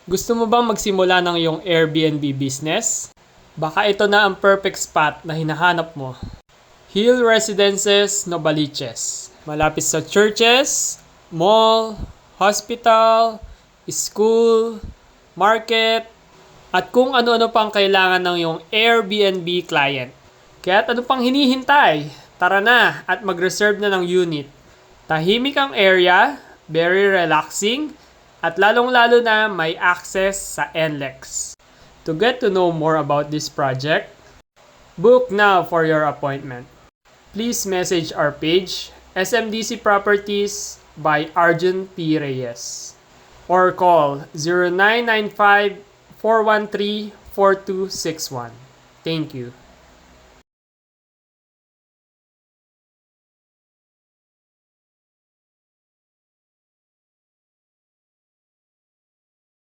Gusto mo bang magsimula ng iyong Airbnb business? Baka ito na ang perfect spot na hinahanap mo. Hill Residences, Novaliches. Malapit sa churches, mall, hospital, school, market, at kung ano-ano pang kailangan ng iyong Airbnb client. Kaya't ano pang hinihintay? Tara na at mag-reserve na ng unit. Tahimik ang area, very relaxing, at lalong-lalo na may access sa NLEX. To get to know more about this project, book now for your appointment. Please message our page, SMDC Properties by Arjun P. Reyes, or call 0995-413-4261. Thank you.